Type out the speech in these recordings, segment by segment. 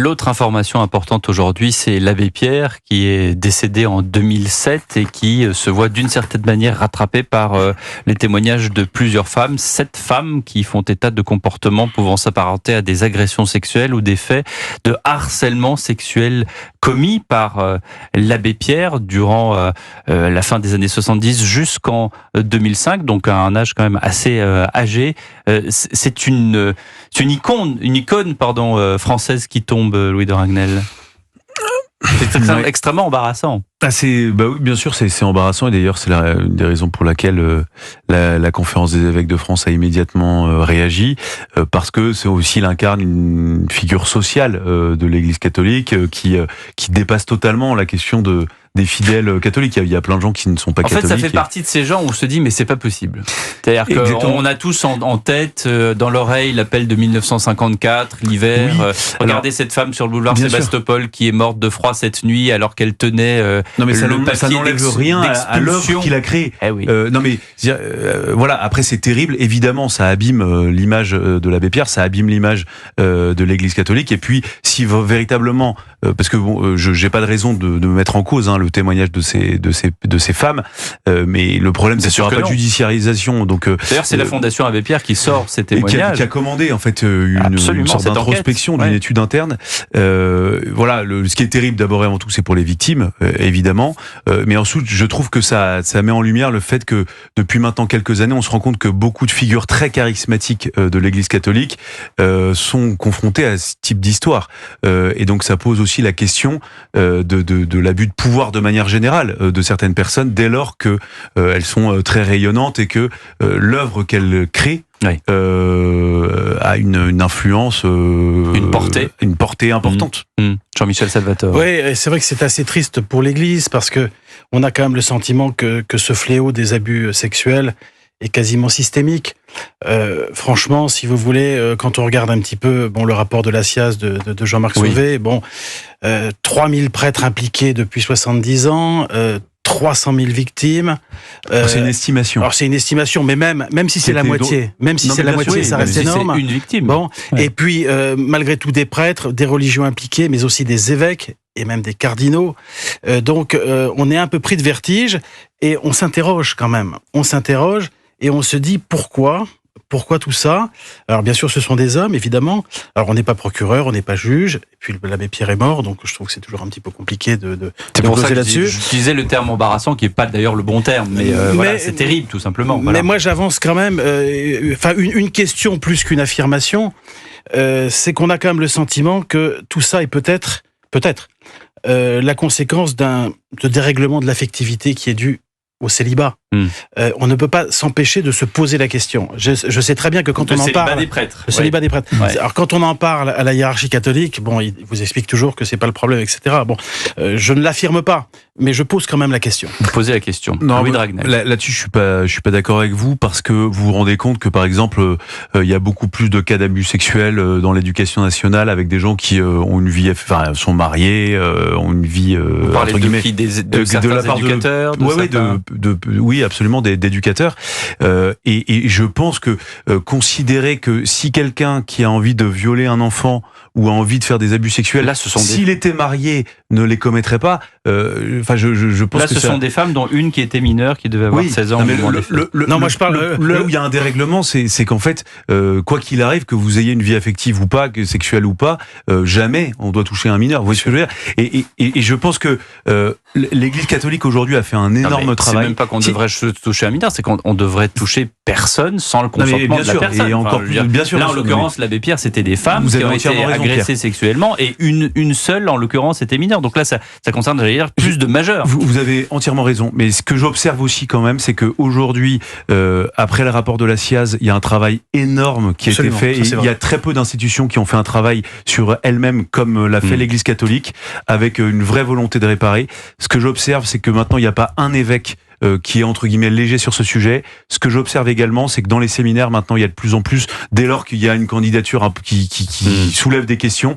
L'autre information importante aujourd'hui, c'est l'abbé Pierre qui est décédé en 2007 et qui se voit d'une certaine manière rattrapé par les témoignages de plusieurs femmes. 7 femmes qui font état de comportements pouvant s'apparenter à des agressions sexuelles ou des faits de harcèlement sexuel commis par l'abbé Pierre durant la fin des années 70 jusqu'en 2005, donc à un âge quand même assez âgé. C'est une icône française qui tombe, Louis de Ragnel. C'est extrêmement embarrassant. Oui, bien sûr, c'est embarrassant, et d'ailleurs c'est une des raisons pour laquelle la conférence des évêques de France a immédiatement réagi, parce que il incarne une figure sociale de l'Église catholique qui dépasse totalement la question des fidèles catholiques. Il y a plein de gens qui ne sont pas catholiques. En fait, ça fait partie de ces gens où on se dit mais c'est pas possible. C'est-à-dire qu'on a tous en tête, dans l'oreille, l'appel de 1954, l'hiver. Oui. Regardez cette femme sur le boulevard Sébastopol qui est morte de froid cette nuit alors qu'elle tenait non mais ça n'enlève rien à l'œuvre qu'il a créée. Oui. Voilà, après c'est terrible, évidemment ça abîme l'image de l'abbé Pierre, ça abîme l'image de l'Église catholique, et puis si véritablement, parce que j'ai pas de raison de me mettre en cause le témoignage de ces femmes, mais le problème c'est qu'il n'y aura pas de judiciarisation. Donc d'ailleurs c'est la Fondation Abbé Pierre qui sort ces témoignages, qui a commandé en fait une sorte d'introspection d'une étude interne. Voilà, ce qui est terrible d'abord et avant tout, c'est pour les victimes, évidemment, mais ensuite je trouve que ça met en lumière le fait que depuis maintenant quelques années, on se rend compte que beaucoup de figures très charismatiques de l'Église catholique sont confrontées à ce type d'histoire, et donc ça pose aussi la question de l'abus de pouvoir de manière générale de certaines personnes dès lors que elles sont très rayonnantes et que l'œuvre qu'elles créent a une influence, une portée importante. Jean-Michel Salvatore. Oui, c'est vrai que c'est assez triste pour l'Église, parce que on a quand même le sentiment que ce fléau des abus sexuels est quasiment systémique. Franchement, si vous voulez, quand on regarde un petit peu le rapport de la SIAZ de Jean-Marc Sauvé, 3000 prêtres impliqués depuis 70 ans, 300 000 victimes. C'est une estimation. Alors c'est une estimation, mais même si c'est la moitié, ça reste énorme. C'est une victime. Et puis malgré tout des prêtres, des religions impliquées, mais aussi des évêques et même des cardinaux. Donc on est un peu pris de vertige et on s'interroge quand même. On s'interroge et on se dit pourquoi tout ça? Alors bien sûr, ce sont des hommes, évidemment. Alors on n'est pas procureur, on n'est pas juge. Et puis l'abbé Pierre est mort, donc je trouve que c'est toujours un petit peu compliqué de c'est pour ça que là-dessus. J'utilisais le terme embarrassant, qui n'est pas d'ailleurs le bon terme, mais voilà, c'est terrible, tout simplement. Voilà. Mais moi, j'avance quand même. Une question plus qu'une affirmation, c'est qu'on a quand même le sentiment que tout ça est peut-être la conséquence d'un dérèglement de l'affectivité qui est dû au célibat. On ne peut pas s'empêcher de se poser la question. Je sais très bien que quand on en parle... Le célibat des prêtres. Ouais. Alors quand on en parle à la hiérarchie catholique, il vous explique toujours que c'est pas le problème, etc. Je ne l'affirme pas, mais je pose quand même la question. Vous posez la question. Non, là-dessus, je suis pas d'accord avec vous, parce que vous vous rendez compte que, par exemple, il y a beaucoup plus de cas d'abus sexuels dans l'éducation nationale, avec des gens qui ont une vie, sont mariés, ont une vie... Vous parlez de qui, de la part d'éducateurs, oui, absolument, d'éducateurs. Et je pense que considérer que si quelqu'un qui a envie de violer un enfant ou a envie de faire des abus sexuels, là, s'il était marié, ne les commettrait pas. Je pense là, que ce sont des femmes, dont une qui était mineure, qui devait avoir 16 ans. Moi, je parle là où il y a un dérèglement, c'est qu'en fait, quoi qu'il arrive, que vous ayez une vie affective ou pas, que sexuelle ou pas, jamais on doit toucher un mineur. Vous voyez ce que je veux dire ? Et je pense que l'Église catholique aujourd'hui a fait un énorme travail. C'est même pas qu'on devrait toucher un mineur, c'est qu'on devrait toucher personne sans le consentement de la personne. Et encore bien sûr. Là, en l'occurrence, l'abbé Pierre, c'était des femmes qui ont été agressées sexuellement, et une seule, en l'occurrence, était mineure. Donc là, ça concerne, j'allais dire, plus de majeurs. Vous avez entièrement raison. Mais ce que j'observe aussi quand même, c'est qu'aujourd'hui, après le rapport de la SIAZ, il y a un travail énorme qui a été fait. Et il y a très peu d'institutions qui ont fait un travail sur elles-mêmes, comme l'a fait l'Église catholique, avec une vraie volonté de réparer. Ce que j'observe, c'est que maintenant, il n'y a pas un évêque qui est entre guillemets léger sur ce sujet. Ce que j'observe également, c'est que dans les séminaires maintenant, il y a de plus en plus, dès lors qu'il y a une candidature qui soulève des questions,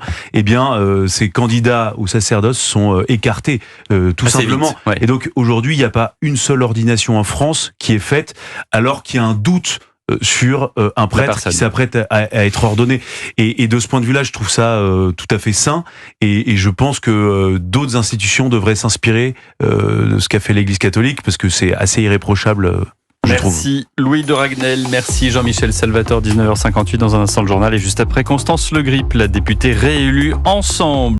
ces candidats au sacerdoce sont écartés tout simplement. Et donc aujourd'hui, il n'y a pas une seule ordination en France qui est faite alors qu'il y a un doute sur un prêtre qui s'apprête à être ordonné. Et de ce point de vue-là, je trouve ça tout à fait sain. Et je pense que d'autres institutions devraient s'inspirer de ce qu'a fait l'Église catholique, parce que c'est assez irréprochable. Merci Louis de Ragnel, merci Jean-Michel Salvatore, 19h58 dans un instant le journal et juste après Constance Le Grip, la députée réélue Ensemble.